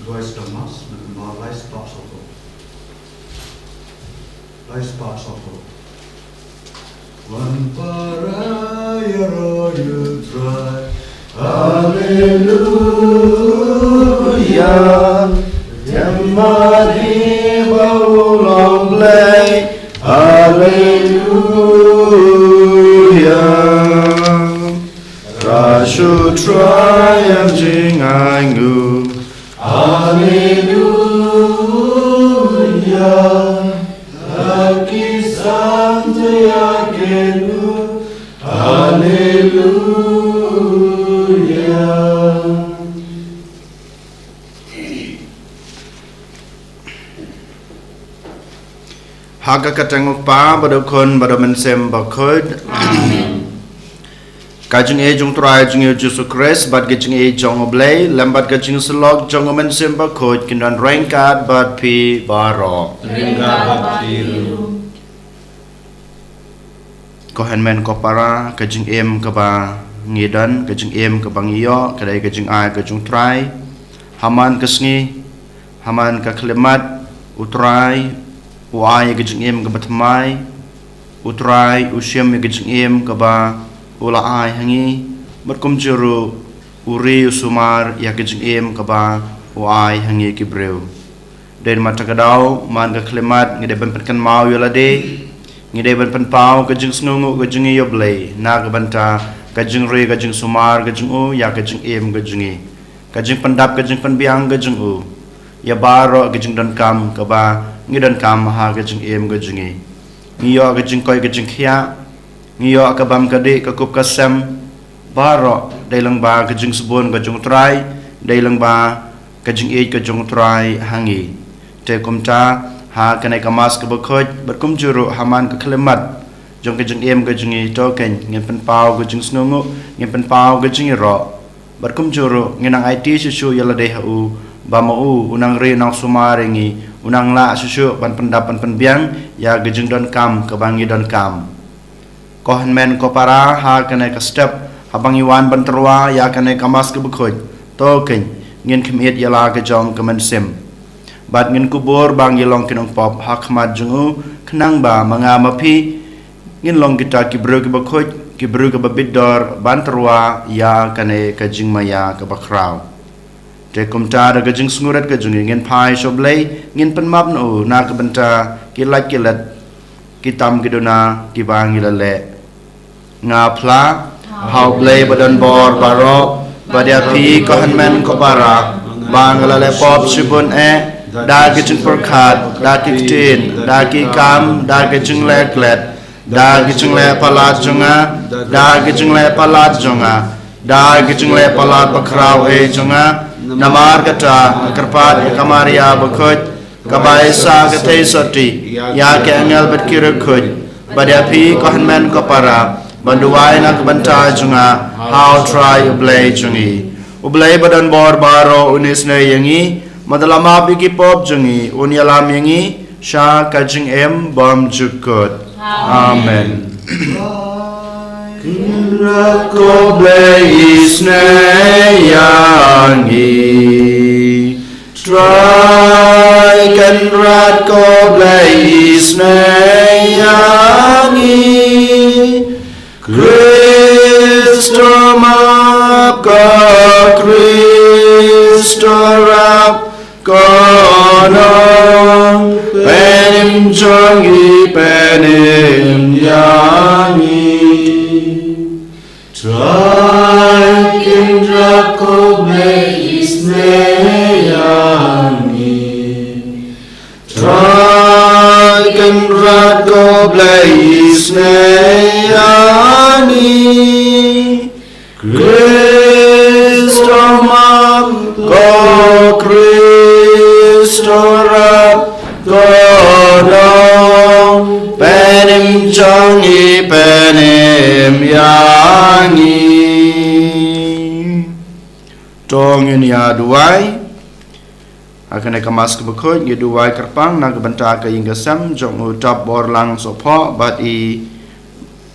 Voice Thomas, maar lijst pas op. Lijst pas op. One paraya royal try. Hallelujah. Yamadi long play. Hallelujah. Rashu triumphing I knew. Hallelujah. Aki Santa Yakenu. Hallelujah. Haga katanguk pa badokon badomensem bakod. Kajing e jung try jung Yesus Christ bad kajing e jong oblay lambat kajing selok jong omen semba kod kindan rengkat bad pi baro Rengkat bad piru. Kohen men kopara kajing em kaba ngidan kajing em kabang iyo kadai kajing ai kajing try haman kesngi haman ka klemat utrai uai kajing em kabatmai utrai usyam kajing em kaba ula ai hangi berkum juru uri usumar ya kejing em kaba uai hangi kibreu den mata kadau man ka klemat ngide ban penkan mau yolade ngide ban pen pau kejing snungu kejing yoblei na ka banta kejing re kejing sumar kejing u ya kejing em kejing kejing pendap kejing penbiang kejing u ya baro kejing dan kam kaba ngidan kam ha kejing em kejing ngiyo kejing koi kejing khia ngiyo akabam kade kakup kasam baro dailang ba kajing subon kajung try dailang ba kajing e kajung try hangi te kumta ha kanai kamas ka bakhoj berkum juru haman ka klemat jong kajing em kajing e token ngin pen pau kajing snungu ngin pen pau kajing ro berkum juru nginang IT susu yala de hu ba mau unang re nang sumaringi unang la susu ban pendapan penbiang ya kajing don kam kabangi don kam Kohen men kopara ha kanai ka step habang iwan banterwa ya kanai kamas ke bekhoj token ngin khmiet yala ke jong kemen sim bad ngin kubur bang yelong kinong pop hakmat jungu khnang ba manga mapi ngin long kita kibru ke bekhoj kibru ke babidor banterwa ya kanai ka jingmaya ke bakrau te kumta da ke jing sungurat ke jungi ngin pai shoblei ngin penmap no na ke benta kilat kitam kiduna kibang ilale nga pla hau blay badan bor baro badia pi kohan men kopara bangala le pop sibun da kitchen perkhat da kitchen da ki kam da kitchen le klet da kitchen le palat jonga da kitchen le palat jonga da kitchen le palat bakrau jonga namar kata kerpat kamaria bakhoj kabaisa katei soti ya ke angel betkira khoj badia pi kohan men kopara banduai nak banta junga how try ublay jungi ublay badan bor baro unis ne yangi madalama biki pop jungi unyalam yangi sha kajing em bom jukut amen Kinrako blaze ne yangi try kinrako blaze ne yangi Kristo map ka Kristo rap kono penim jongi penim yangi try kindra ko blaze ne yangi try kindra ko blaze ne Kristo map ko Kristo rap kono penim jongi penim yangi tongin ya duai akan kemas ke bekut ye duai kerpang nak benta ke inggasam jong utap borlang sopo bat I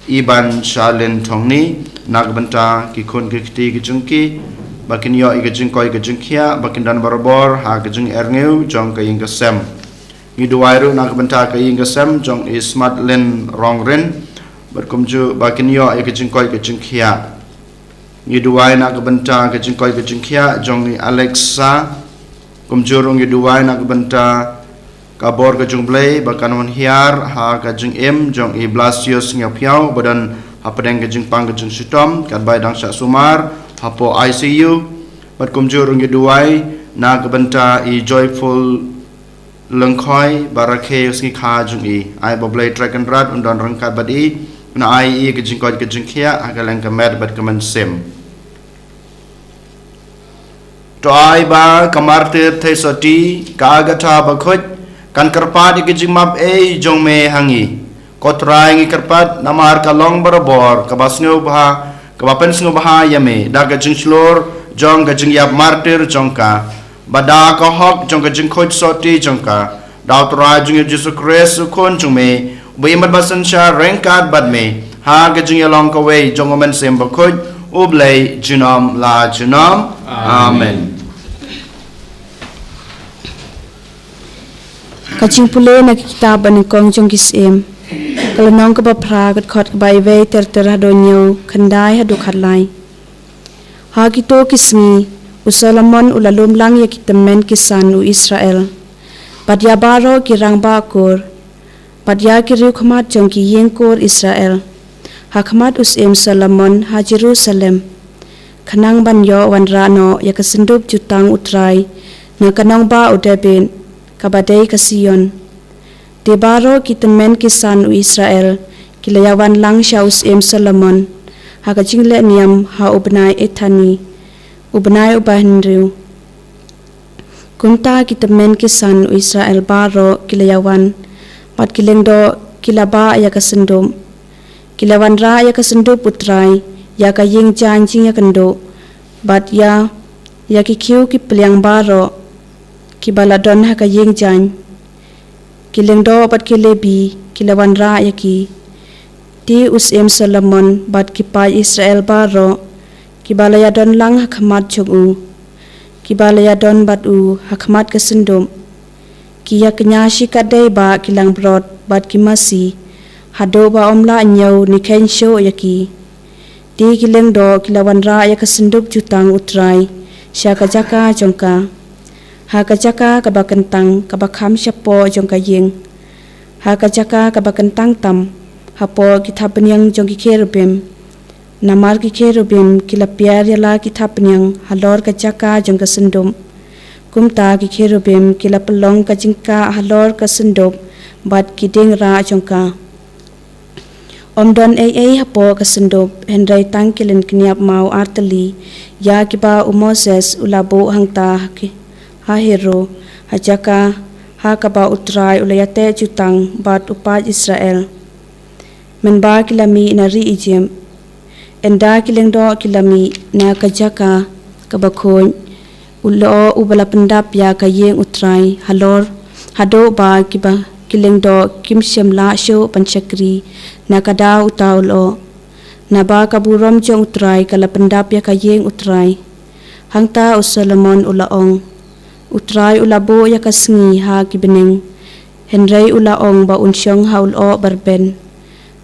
iban shalin thongni nagbanta ki khon ki khti ki jungki bakin yo i gajing koi gajing khia bakin dan barbor ha gajing erngeu jong ka ing kasem ngi duwairu nagbanta ka ing kasem jong i smart len rongren berkumju bakin yo i gajing koi gajing khia ngi duwai nagbanta gajing koi gajing khia jong i Alexa kumjurung ngi duwai nagbanta kabor kajung blay bakan wan hiar ha kajung em jong i blasius ngapyau badan hapadeng kajung pang kajung sitom kan bai dang syak sumar hapo ICU bat kumjur ngi duai na kabenta i joyful lengkhoi barake usngi kha jung i ai boblay track and rat undon rangkat badi na ai i kajung koi kajung khia akaleng kamet bat kaman sem to ai ba kamartir thesoti kagatha bakhoj kan kerpat ikijing map jong me hangi kotrai ngi kerpat namar kalong barabor kabasngo bha kabapen sngo bha yame da gajing slor jong gajing yap martir jongka bada ka hok jong gajing khoj soti jongka daw trai jing Yesus Kristus kon jong me bimat basan sha rengkat bad me ha gajing yalong ka we jong men sem ba khoj ublay jinom la jinom amen. Kacing pule na kitab ni kong jong kisem kalau nong ke bapra kat khot ke bai ve ter hadonyo khandai hadu khatlai ha kito kismi usalamon ulalum lang ya kitamen kisan u Israel padya baro kirang ba kor padya kiriu khamat jong ki yeng kor Israel ha khamat usem Solomon ha Jerusalem khanang ban yo wan rano ya kasendup jutang utrai na kanong ba udebin kabadai kasiyon debaro kitamen kisan u Israel kilayawan lang siya usem Solomon ha kajingle niam ha ubnai ethani ubnai ubahinriu kumta kitamen kisan u Israel baro kilayawan pat kilengdo kilaba ya kasendum kilawan ra ya kasendu putrai ya kaying janjing ya kendo bat ya kikiu ki peliang baro kibaladon ha kayeng jan kilengdo bat kilebi kilawan ra yaki ti usem Solomon bat kipai Israel baro kibalayadon lang hakmat jogu kibalayadon bat u hakmat kesendum kiya kenyashi kadai ba kilang brod bat kimasi hado ba omla nyau ni kensho yaki ti kilengdo kilawan ra ya kesendup jutang utrai syaka jaka jongka ha kajaka kabakentang kabakham syapo jong kayeng ha kajaka kabakentang tam hapo kithapenyang jong kikerubim namar kikerubim kilapiar yala kithapenyang halor kajaka jong kasendum kumta kikerubim kilapelong kajingka halor kasendum bat kideng ra jongka omdon hapo kasendum hendrai tangkilen kniap mau arteli ya kiba Moses ulabo hangta ha hero hajaka ha kaba utrai ulayate jutang bat upat Israel menba kilami nari ijem enda kilengdo kilami na kajaka kabakhoy ulo ubala pendap ya kayeng utrai halor hado ba kiba kilengdo kimsyamla sho panchakri na kada utaulo na ba kaburom jong utrai kala pendap ya kayeng utrai hangta usalamon ulaong utrai ulabo ya kasngi ha kibeneng henry ulaong ba unsyong haulo barben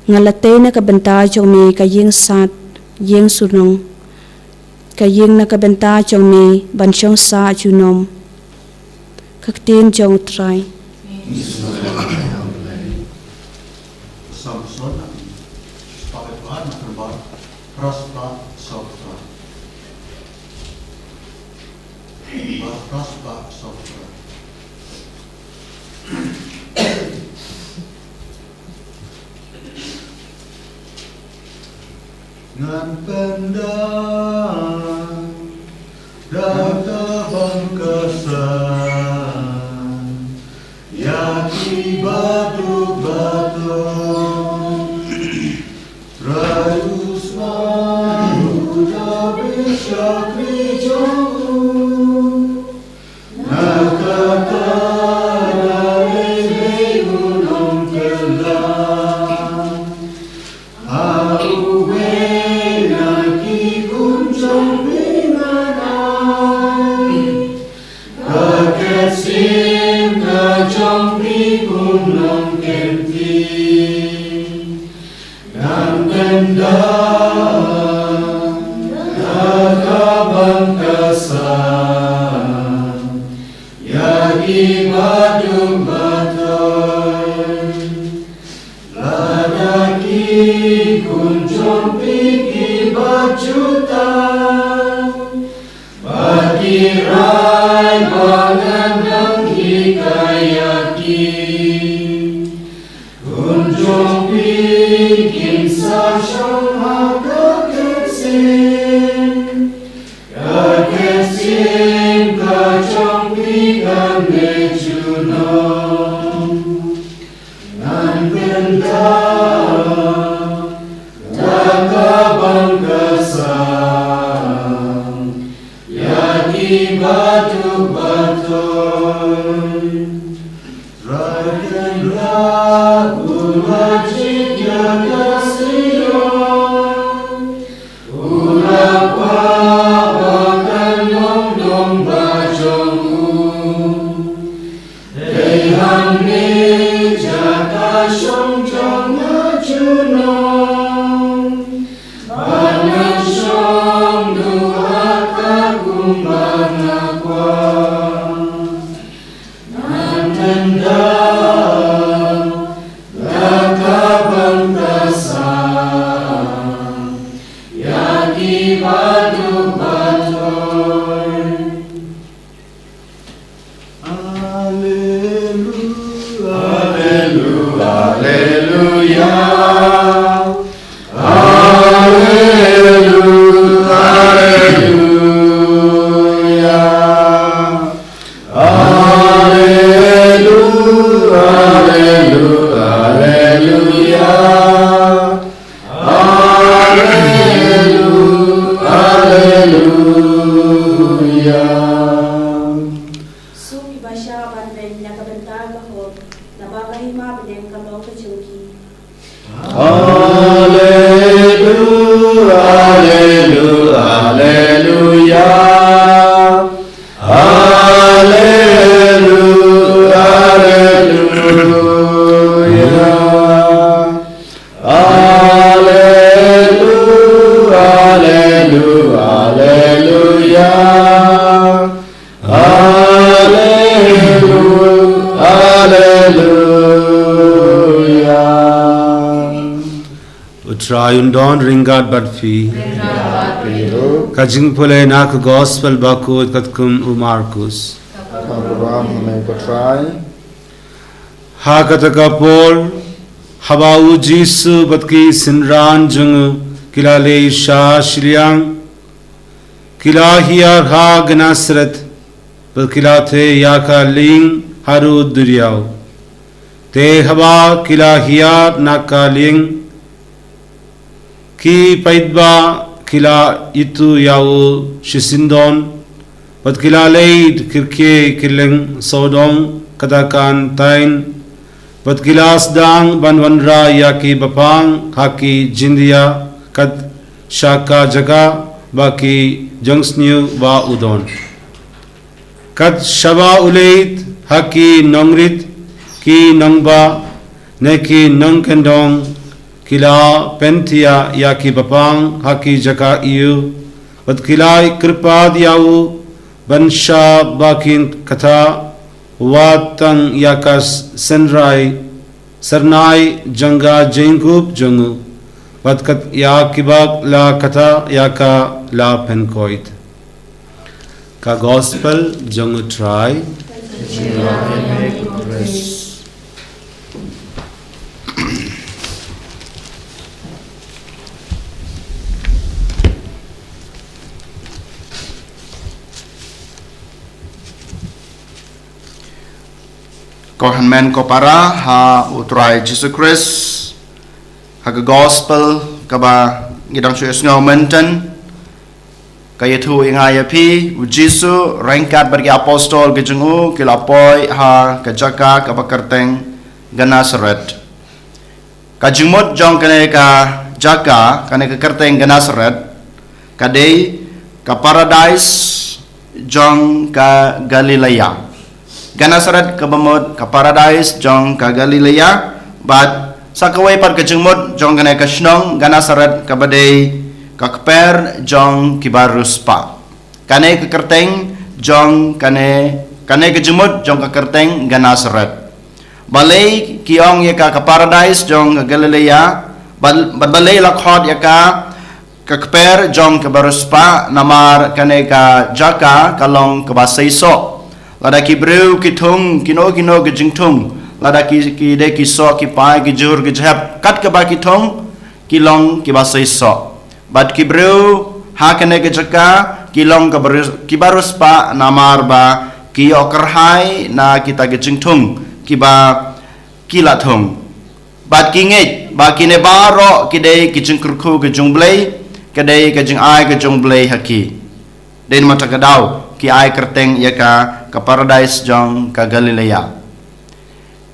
ngalate na kabenta jong me kayeng sat yeng sunong kayeng na kabenta jong me bansyong sa junom kaktin jong utrai Ngan pendang datang kesan yaki batu-batu rayus mahu bisa krijomu nakata dalai gunung kelam Utrayundon ringat badfi kajing pulai nak gospel bakut katkum umarkus ha kataka pol habau jisu batki sinran jung kilale sha shriang kilahiyar ha gnasrat bakilate yaka ling haru duryau te haba kilahiyar nakaling ki paidba kila itu yau shisindon pat kila leid kirke kileng sodong katakan tain pat kila sedang banwanra yaki bapang haki jindia kat shaka jaga baki jongsniu ba udon kat shaba uleit haki nongrit ki nongba neki nongkendong kila pentia yaki bapang haki jaka iu pat kilai kripa diau bansha bakin kata watang yakas senrai sernai janga jengup jongu pat kat yakibak la kata yaka la penkoit ka gospel jongu try Kohanmen ko para ha utray Jesus Christ ha gospel kaba ngidang suyos ngawmenten kaya tu ingaya pi ujisu rengkat bagi apostol kejungu kilapoy ha kajaka kabakarteng Genesaret kajumut jong kane ka jaka kane ka karteng Genesaret kadai ka paradise jong ka Galilea Genesaret ke bemut ke paradise jong ke Galilea bat sakawai pat ke jengmut jong kene ke Shnong Genesaret ke badai ke keper jong ki baruspa kane ke kerteng jong kane ke jengmut jong ke kerteng Genesaret balai kiong ya ke paradise jong ke Galilea balai lakhot ya ke keper jong ke baruspa namar kane ka jaka kalong ke basaiso lada ki breu ki thung kino ke jingthung lada ki de ki so ki pai ki jur ki jhap kat ke ba ki thung ki long ki ba sai so bat ki breu ha kene ke jaka ki long ki barus pa namar ba ki okerhai na kita ke jingthung ki ba ki la thung bat ki ngai ba ki ne ba ro ki de ki jingkurku ke jungblei ke de ke jing ai ke jungblei haki den mata ka dau ki ai kerteng ya ka paradise jong ka Galilea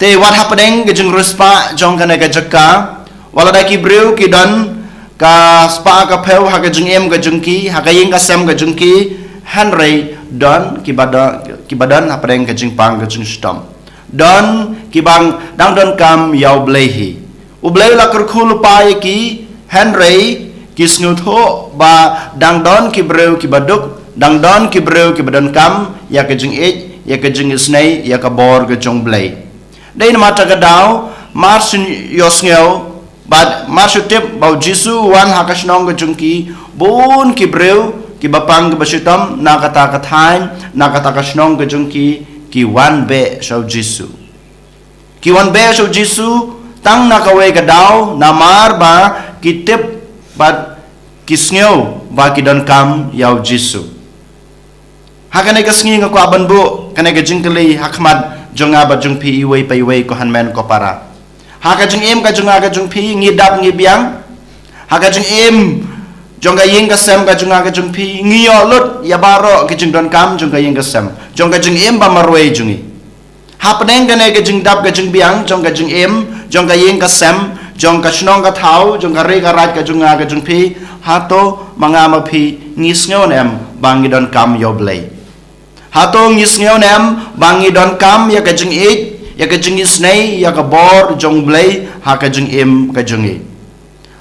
te what happening ke jeng ruspa jong kana ka jaka wala da ki breu ki don ka spa ka peu ha ka jeng em ka jeng ki ha ka yeng ka sem ka jeng ki Henry don ki badan happening ka jeng pang ka jeng stom don ki bang dang don kam yau blehi u blei la kur khul pai ki Henry ki snutho ba dang don ki breu ki baduk dang don ki breu ki badan kam ya ke jing ej ya ke jing snei ya ka bor ke jong blai dei na mata ka dau marsin yosngel bad marsu tip bau jisu wan hakasnong ke jong ki bun ki breu ki bapang ke basitam na kata kathain na kata kasnong ke jong ki wan be sau jisu ki wan be sau jisu tang na ka we ka dau na mar ba ki tip bad kisngeu ba ki don kam yau jisu hakane ka sngi nga ko aban bu kane ka jingkali hakmat jonga ba jung pi iwei pai wei ko hanmen ko para haka jung em ka jonga ka jung pi ngi dap ngi biang haka jung em jonga yeng ka sem ka jonga ka jung pi ngi yo lut ya baro ki jung don kam jonga yeng ka sem jonga jung em ba marwei jungi hapneng kane ka jung dap ka jung biang jonga jung em jonga yeng ka sem jonga shnong ka thau jonga re ka rat ka jonga ka jung pi hato mangama pi ngisngon em bangi don kam yo blei hato ngisngeu nem bangi don kam ya ka jing ej ya ka jing isnei ya ka bor jong blei ha ka jing em ka jing e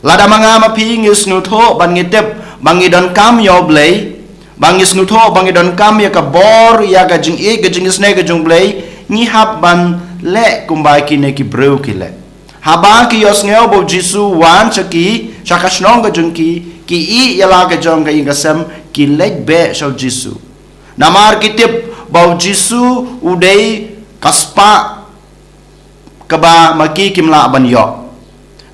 lada manga ma pi ngisnu tho ban ngitep bangi don kam yo blei bangi snu tho bangi don kam ya ka bor ya ka jing e ka jing isnei ka jong blei ni hab ban le kumbai ki ne ki breu ki le haba ki yosngeu bo jisu wan chaki chakashnong ka jong ki i yala ka jong ka inga sem ki lek be shau jisu namar kitip bau jisu udai kaspa kaba maki kimla banyo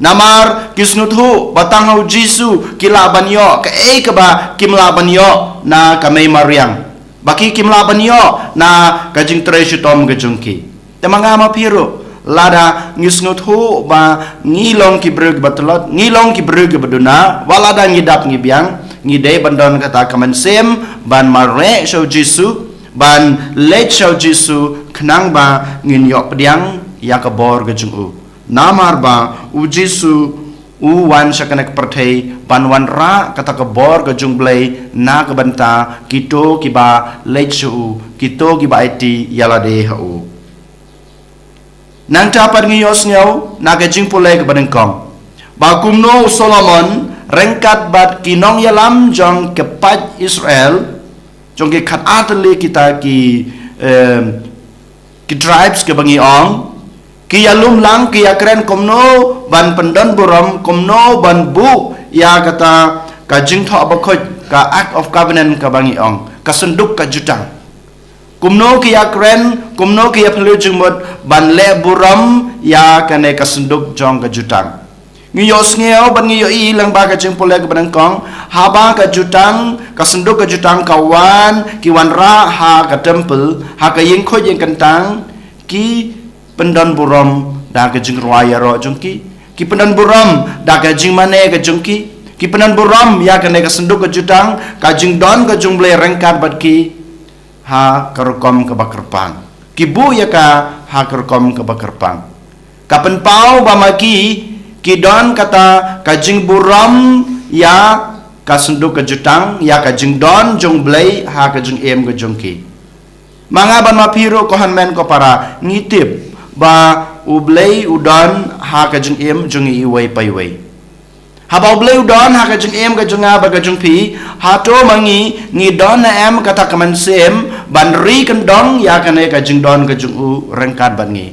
namar kisnuthu batang hau jisu kila banyo ka kaba kimla banyo na kamay mariang baki kimla banyo na kajing treasure tom kajungki temanga mapiro lada ngisnuthu ba ngilong ki brug batlot ngilong ki brug baduna walada ngidap ngibiang ngidei bandon kata kaman sem ban mare shau jisu ban let shau jisu khnang ba ngin yok pediang ya ka bor ga jungu namar ba u jisu u wan shakanek perthei ban wan ra kata ka bor ga jungblei na ka banta kito ki ba let shau kito ki ba iti yala de hau nang tapat ngiyos ngaw na ka jingpole ka banengkong ba kumno Solomon rengkat bat kinong yalam jong kepat Israel jong ke khat atli kita ki tribes ke bangi ong ki yalum lang ki akren komno ban pendon buram komno ban bu ya kata ka jing tho abakhoj ka act of covenant ka bangi ong ka senduk ka jutang kumno ki akren kumno ki aplu jingmot ban le buram ya kane ka senduk jong ka jutang ngiyos ngeo ban ngiyo ilang ba ka jing pole ka banangkong haba ka jutang ka senduk ka jutang kawan ki wan ra ha ka temple ha ka yeng khoj yeng kentang ki pendon buram da ka jing raya ro jungki ki pendon buram da ka jing mane ka jungki ki pendon buram ya ka ne ka senduk ka jutang ka jing don ka jung ble rengkat bat ki ha kerkom ka bakerpang ki bu ya ka ha kerkom ka bakerpang kapen pau ba maki kidon kata kajing buram ya kasunduk kajutang ya kajing don jong blai ha kajing em kajung ki Manga ban mapiru ko hanmen ko para ngitip ba ublay udon ha ka jung em jung iway payway. Ha ba ublay udon ha ka jung em ka jung ba ka jung pi ha to mangi ngi don na em kata kaman sem ban ri kan dong ya kan ka jung don ka jung u rengkat ban ngi.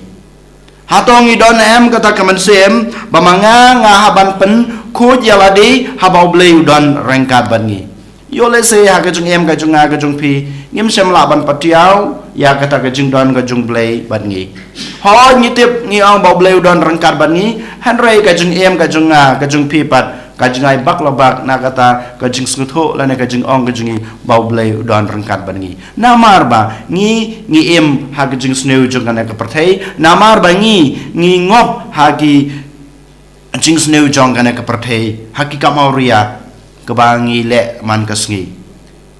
Ha to ngi don na em kata kaman sem ba manga nga ha ban pen khut ya ladi ha ba ublay udon rengkat ban ngi. Yo le se ha ka jung em ka jung a ka jung pi ngim sem la ban patiau ya kata ka jung don ka jung blay ban ngi. Ho ngitip ngi ang ba blay udon rengkat ban ngi han rei ka jung em ka jung a ka jung pi pat ka jung ai bak la bak na kata ka jung snutho la ne ka jung ong ka jung ba blay udon rengkat ban ngi. Na mar ba ngi em ha ka jung sneu jung ka ne ka perthei na mar ba ngi ngop ha ki jung sneu jong ka ne ka perthei ha ki ka mauria kebangi le man kasngi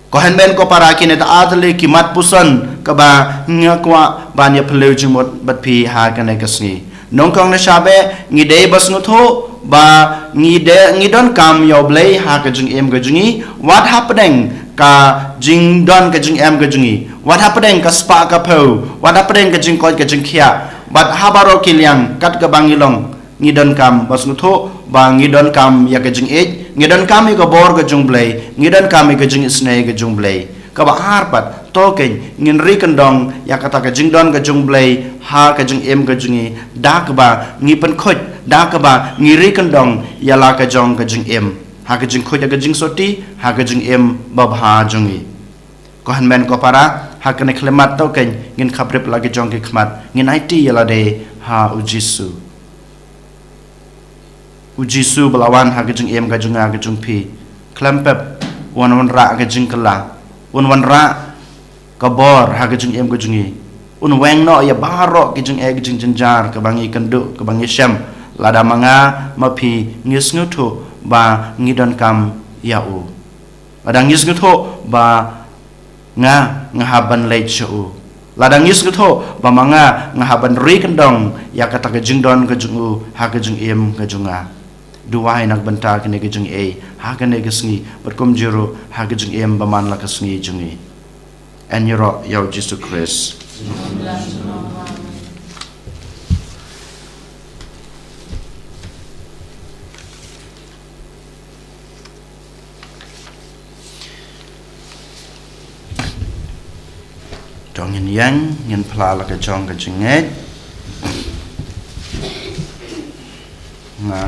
ko hanben ko para kine ta adle kimat pusan ka ba ngakwa ban ya phelu jumot bat phi ha kane kasngi nongkong na shabe ngi de bas ngutho ba ngi don kam yo blay ha ka jung em ka jungi what happening ka jing don ka jung em ka jungi what happening ka spa ka po what happening ka jing ko ka jung khia bat habaro kilyang kat ka bangilong ngi don kam bas ngutho ba ngi don kam ya ka jung ngi don kami ka bor ka jung blay ngi don kami ka jung snei ka jung blay ka ba harpat to ken ngin ri kan dong ya kata ka jing don ka jung blay ha ka jung em ka jungi da ka ba ngi pen khoj da ka ba ngi ri kan dong ya la ka jong ka jung em ha ka jung khoj ka jung soti ha ka jung em ba bha jungi ko han men ko para ha ka ne khlemat to ken ngin khaprep la ka jong ki khmat ngin it ya la de ha ujisu belawan ha ka jung em ka jung a ka jung pi klempep wan ra ka jung kala wan ra ka bor ha ka jung em ka jungi weng no ya baro ka jung e ka jung janjar ka bangi kandu ka bangi syam lada manga mapi ngis ngutu ba ngidon kam ya u lada ngis ngutu ba ngahaban leit shu lada ngis ngutu ba manga ngahaban ri kendong ya kata ka jung don ka jung u ha ka jung em ka junga duwai nak banta kene ke jung e ha kene ke sngi berkum jiro ha ke jung em baman la ke sngi jungi en yoro yaw Jesus Christ dong yang pla la ke jong ke jung e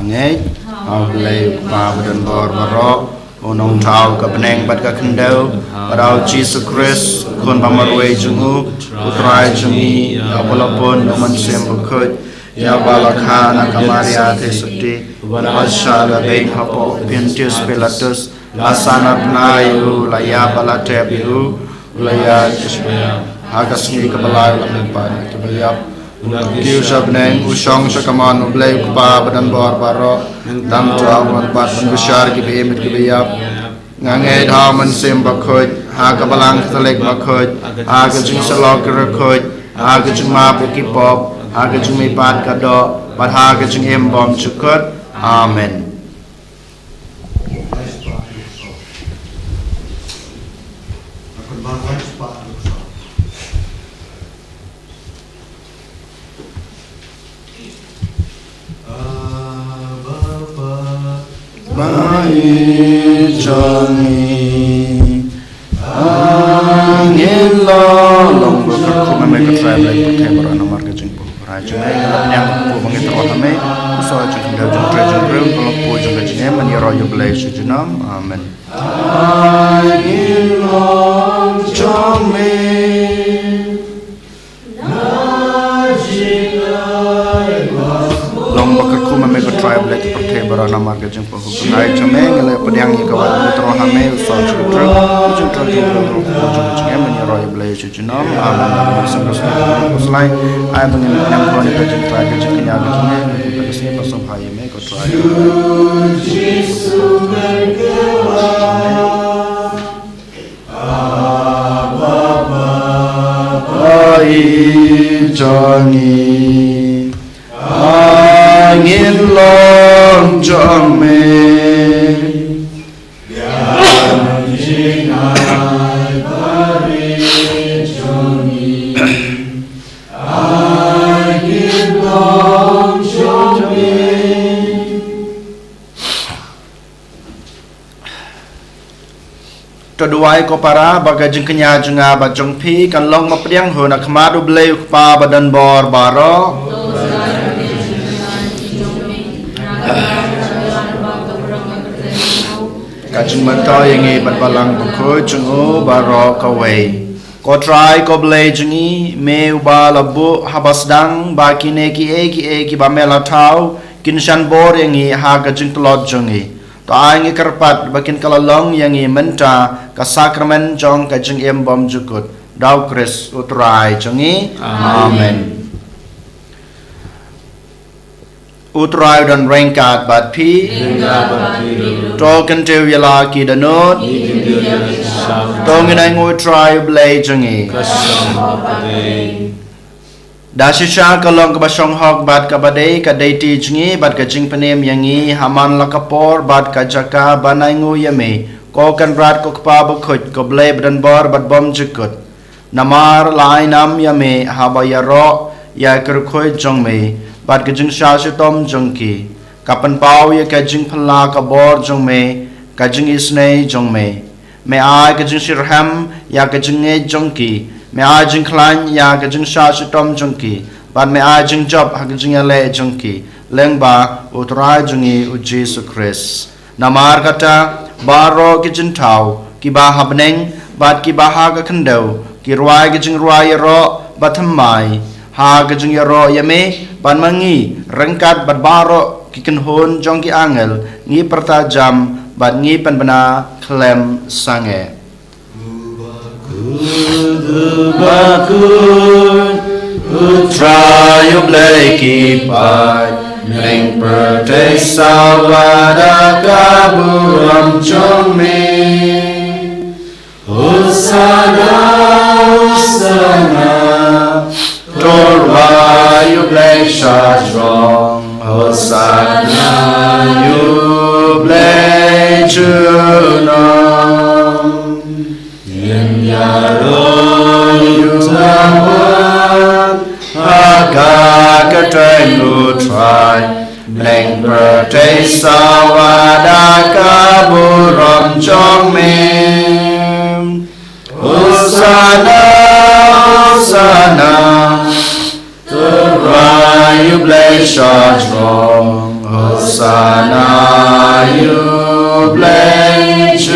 ngai au lei pa badan bor baro onong thau ka beneng bat ka khendau parau Jesus Christ kon pamarwe jungu utrai jungi apolopon oman sem bukhut ya balakha na kamaria te suti vanasha la bein hapo Pontius Pilatus asana nayu laya balate biu laya ismaya hagasni kabala lampan tabayap Kiu sabneng usong sakaman ublay kupa badan bor baro dam tuaw bat benbesar ki beemit ki beyap ngangay dhaman sim bakhoj ha kabalang talek bakhoj ha ka jing salok rakhoj ha ka jing ma ki pop ha ka jing mi pat ka do pat ha ka jing em bom chukot amen Baik jangi angin long berkau memang travel ke berana marga jengpo raja yang yang pu mengitar kami usaha jengkel jengkel kalau pu jengkel jengkel menyeroyo belai sujunam amen angin long jangi long berkau memang travel ke berana marga jengpo raja mengelak pediang ikawan mengitar kami usaha jengkel jengkel menyeroyo belai sujunam amen selain ayat mengenai yang jengkel jengkelnya begini kesini pasal hai me ko try jangi angin long jong me biar jinai bari jongi Toduai ko para baga jeng kenya jenga bajong pi kan long mapriang ho na kemadu beleu pa badan bor baro. Kajeng mata yang bat balang buku jengu baro kawai. Ko try ko belai jengi me uba labu habasdang ba kine ki ba mela tau kinshan bor yang ha kajeng telot jengi. Ta ngi kerpat bakin kalalong yang menta ka sakramen jong kajeng bom jukut dau kris utrai jengi amen. Utrai dan rengkat bat pi token te yala ki danut tongin ai ngui try blay jengi Dasisha kalong kabasong hok bat kabadai kadai ti jengi bat kajing penem yangi haman lakapor bat kajaka banai ngu yame ko kan rat ko kpa bukut ko blay badan bor bat bom jukut namar lai nam yame habayaro ya kerkoi jongme bat kajing shashitom jongki kapan pau ya kajing phala kabor jongme kajing isne jongme me ai kajing shirham ya kajing e jongki me ai jing klan ya kajing shashitom jongki bat me ai jing job ha kajing le jongki lengba utrai jongi u Jesus Christ namar kata baro kajing tau ki ba habneng bat ki ba ha ka khandau ki ruai kajing ruai ro batamai ha kajing ro yame ban mangi rengkat bat baro kiken hon jong ki angel ngi pertajam bat ngi penbena klem sange bakun utrayo bleki pai neng pertai sawada kaburam chome Hosana Hosana Torwa you bless strong Hosanna you bless Yen yaro you tawan Aga kateng lu try Neng pertai sawada kaburam chome Hosanna Hosanna Torah you bless strong Hosanna you bless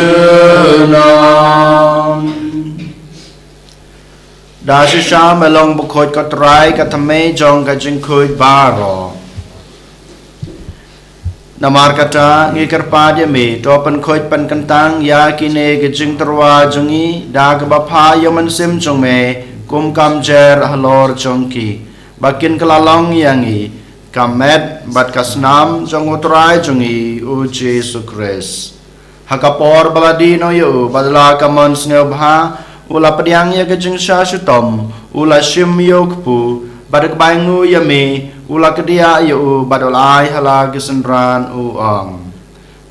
Dasisha melong bukot katrai katame jong kajing kuy baro Namar kata ngikar padya me topan kuy pan kantang ya kine kajing terwa jongi da kabapa yaman sim jong me kum kam jer halor jongki bakin kelalong yangi kamet bat kasnam jong utrai jongi u Jesus Christ hakapor baladi no yu badla kamon snebha ula padiang ya kajing shashutom ula shim yokpu badak baingu yame ula kedia yu badol ai hala gisendran uang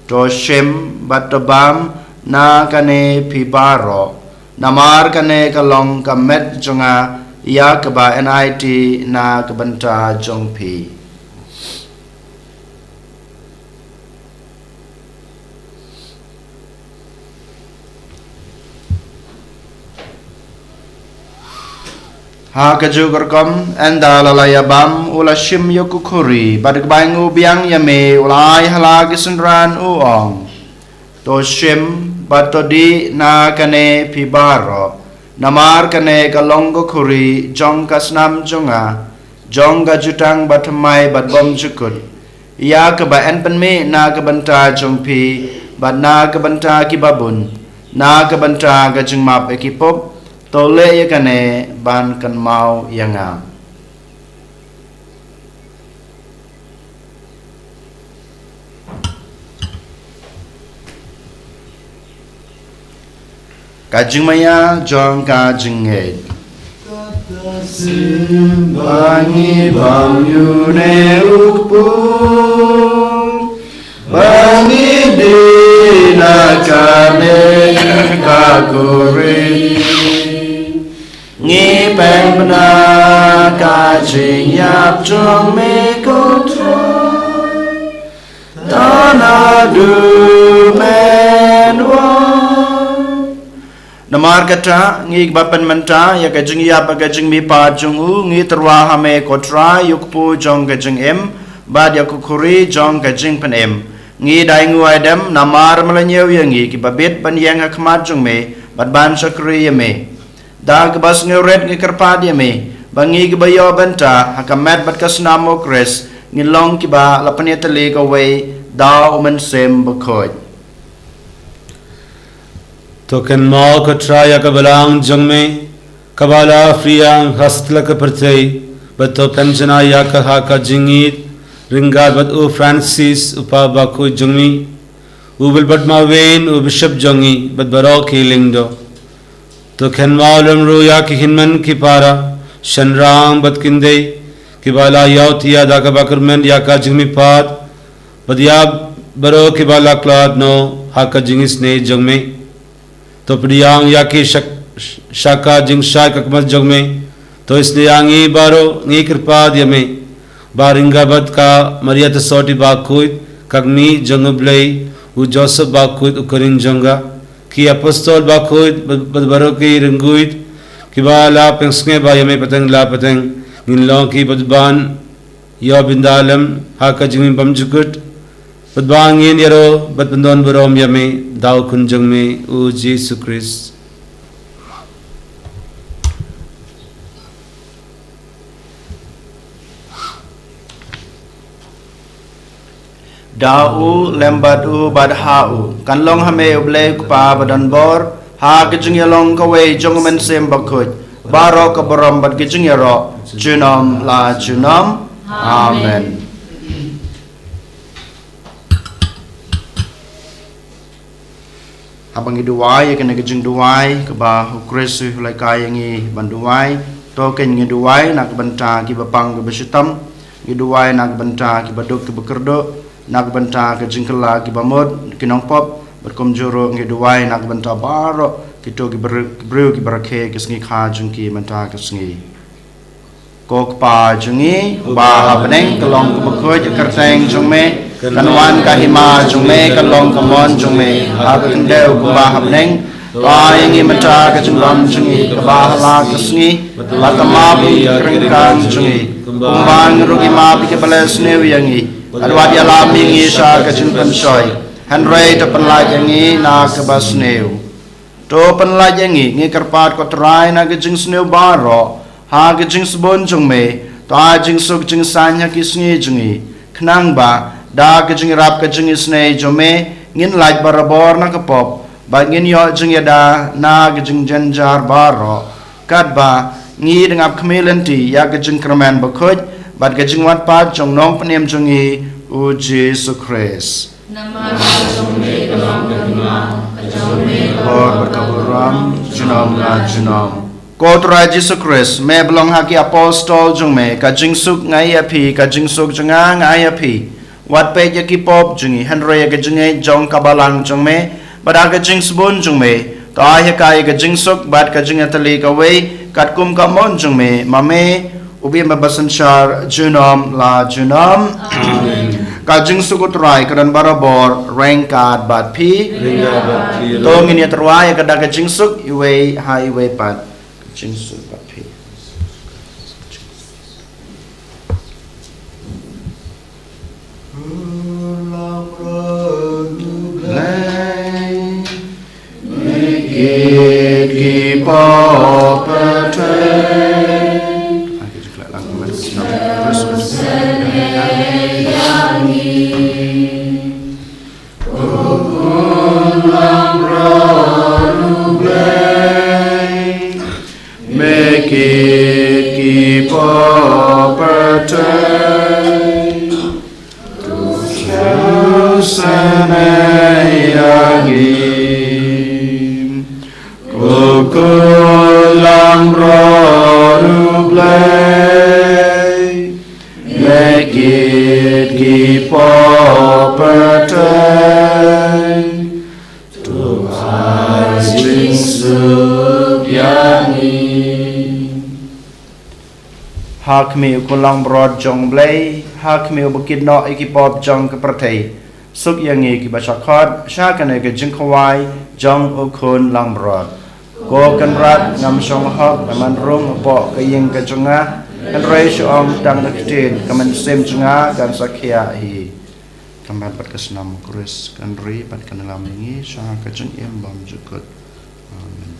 to shim batabam na kane pibaro namar kane kalong kamet jonga ya keba NIT na kebenta jongpi ha kajugar kam enda lalaya bam ula shim yokukuri badak baingu biang yame ulai halagi sendran uong to shim batodi na kane pibaro namar kane kalonggo kuri jong kasnam jonga jongga jutang batamai batbom jukut ya keba en penme na kebenta jongpi bat na kebenta kibabun na kebenta gajeng map ekipop tole ya kane ban kan mau yanga kajing maya jong kajing ed bangi bam yune ukpu bangi dina kane kakuri ngi peng bena kajing yap jong me kotroy tana du men wa Namar kata ngi bapan menta ya kajing ya kajing mi pa jung u ngi terwa hame kotra yukpu jong kajing em bad ya kukuri jong kajing pen em ngi dai ngu adam namar melanyew ya ngi ki babit ban yang hakmat jung me bad ban sakri ya me da kebas ngeret ngi kerpad ya me bangi ki bayo benta hakamat bad kasnamo kres ngi long ki ba lapanyatali ka way da umen sem bakoj Token mau ketraya kebalang jengme kabala friang hastla kepercay beto penjana ya kahaka jingit ringat bat u Francis upa baku jengmi u bilbat mawen u bishop jongi bat barok hilingdo token mau lemru ya ki hinman ki para shanrang bat kinde kibala yaut ya da ka bakurmen ya ka jingmi pat bat ya baro kibala klad no haka jingis ne jengme तो प्रियांग याकी शाका जिंग शाय ककमत जग में तो इसलिए आंगी बारो नी कृपा दियमे बारिंगा बद का मरियत सोटी बाकुत कगमी जंगबले उ जोसेफ बाकुत उकरिन जंगा की अपॉस्टल बाकुत बदबरो की रंगुत की बाला पेंसंगे बायमे पतंग ला पतंग निलों की बदबान यो बिंदालम हाका जिंग बमजुकुट Badbangin yaro badbandon barom yame daw kunjung me u Jesus Christ. Dau lembat u badha u kanlong hame uble kupa badan bor ha kijing yalong kawe jong men sem bakut baro ka barom bad kijing yaro junam la junam amen. Abang iduai kena kejeng duai ke bah ukresu hulai kaya ngi banduai token ngi duai nak benta ki bapang ke besitam ngi duai nak benta ki baduk ke bekerdo nak benta ke jengkela ki bamod ki nongpop berkom juro ngi duai nak benta baro kito ki bru ki barake ke sengi kha jengki benta ke sengi kok pa jengi ba beneng kelong ke bekoj kerteng jongme kanwan kahima jungme kalong kamon jungme aku kendeu kubah beneng payangi mata kejenglam jungi kubah la kesngi batama bi kringkang jungi kumbang rugi ma bi kebeles newiyangi adwa dia lami ngi sa kejengkan soy hanrei to penlajangi na kebas neu to penlajangi ngi kerpat kotrai na kejeng sneu baro ha kejeng sebon jungme to ajing suk jeng sanya kisngi jungi kenang ba da kejeng rap kejeng isne jome ngin laj barabor na kapop ba ngin yo jeng yada na kejeng janjar baro kat ba ngi dengap kemilenti ya kejeng kerman bakoj ba kejeng wat pat jong nong penem jongi u Jesus Christ nama jome kalam kema jome bor berkaburam junam la junam Kotra Jesus Christ me belong haki apostol jongme kajing suk ngai api kajing suk jenga ngai api wat pe yaki pop jungi hanre ya kajing jong kabalang jongme bada kajing sebon jongme to ya kai kajing suk bad kajing atali kawe kat kum kamon jongme mame ubi mabasan shar junam la junam kajing suk utrai kadan barabor rank card bad pi to ngin ya terwai kada kajing suk iwe ha iwe pat kajing suk bad pi It keep up a train. I get flat like Christmas. Make it keep up a train. To Kukulang rodu play, make it keep up a train. To hiding subyani. Hak mi ukulang brod jong blay, hak mi ubukid no ikipop jong kepertay. Suk yangi ki bachakot, shakan ke jingkawai jong ukun lang brod. ko kan rat ngam song hok man rung po ka ying ka chunga kan rei shong dang da kitin kaman sem chunga kan sakhya hi kaman pat ka snam kuris kan ri pat kan lam ngi sha ka chung em bam jukut amen.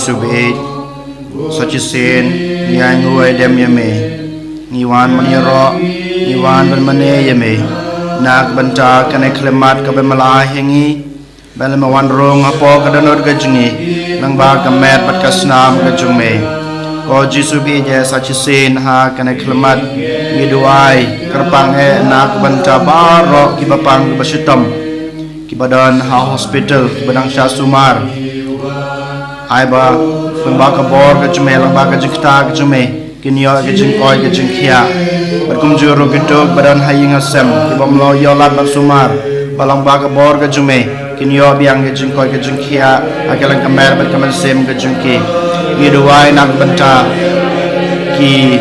Subit Sachisin Nyai nguai dem yame Niwan maniro Niwan ban mane yame Nak banta kane klemat ka bemalai hengi Bala mawan rong apo kadanot gajungi Lang ba kamet pat kasnam gajume Ko jisubit ya sachisin ha kane klemat Ngiduai kerpang nak banta baro kibapang kibasitam Kibadan ha hospital kibadang Syah Sumar Aiba lembaka bor ke jume lembaka jikta ke jume kinyo ke jingkoi ke jingkia berkum juru gedog badan haying asem ibam lo yolat bak sumar balang baka bor ke jume kinyo biang ke jingkoi ke jingkia akalang kamer berkaman sem ke jingki ngiduai nak benta ki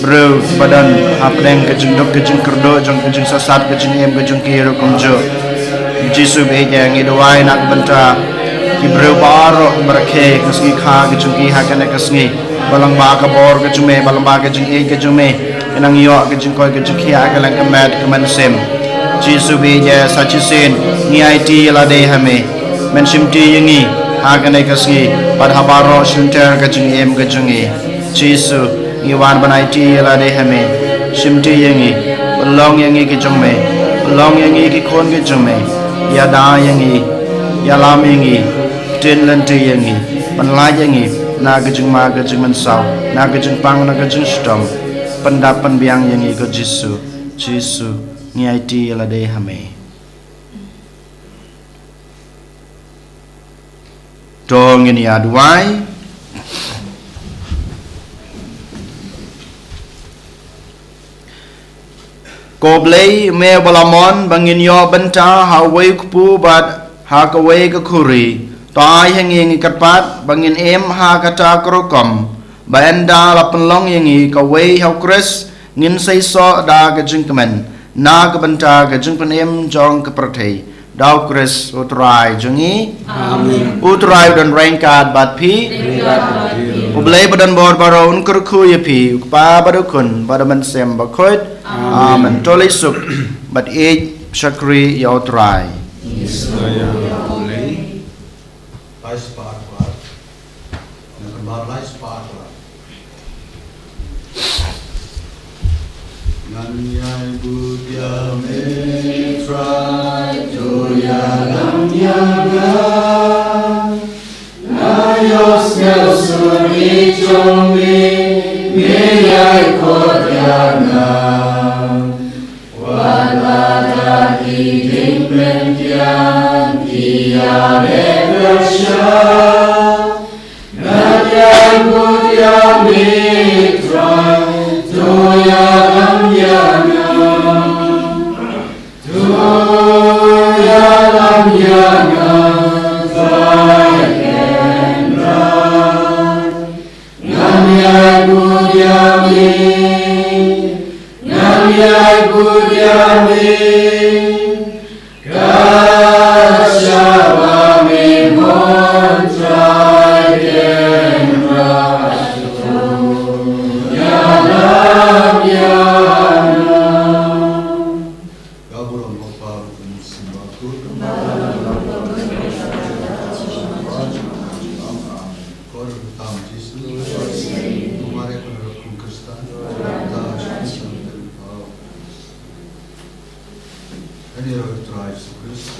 bro badan apleng ke jingdok ke jingkerdo jong ke jing sasat ke jing em ke jingki rukum jo jisu beja ngiduai nak benta Ibreu baro merake kasngi kha ke chungki ha kana kasngi balang ba ka bor ke chume balang ba ke jing e ke chume enang yo ke jing koi ke chukhi ha ka lang kamat kaman sem jisu be ja sachi sen ni it la de hame men sim ti yingi haganai kasngi pad habaro shunter kajing em kajungi Jesu ngiwan banai ti la de hame shimti yangi belong yangi kajung me belong yangi ki kon kajung me ya da yangi ya lam yangi tin lan ti yangi panla yangi na kajung ma kajung man sau na kajung pang na kajung stom pendapan biang yangi ko Jesu ngai ti la de hame Dong ini aduai Koblei me balamon bangin yo benta hawai kupu bat ha kawai ke kuri tai hangi katpat bangin em ha kata krokom banda lapenlong yangi kawai hau kres ngin sai so da gajing kemen na ke benta gajing penem jong ke perthei Dau kres utrai jungi Amin. Utrai dan rengkat bat pi Ublei badan bor baro unkur kuya pi Ukpa badukun badaman sem bakoit Amen Tolai suk bat eej syakri ya utrai Saya boleh. Lies part. Lies part. Nanyai budya metra joya namyaga Nayos nelsuri jombi meyai kodyana Wadada hiding pentian kiare bersya Nanyai budya metra joya namyaga Joya namyaga Vayakendra Namyai budyami Namyai budyami Kasyavami montrai kendra Joya namyaga Gaburam Bapa Simbaku Kor Tam Jesu Tumare Kun Kristan Any other tribes of Christ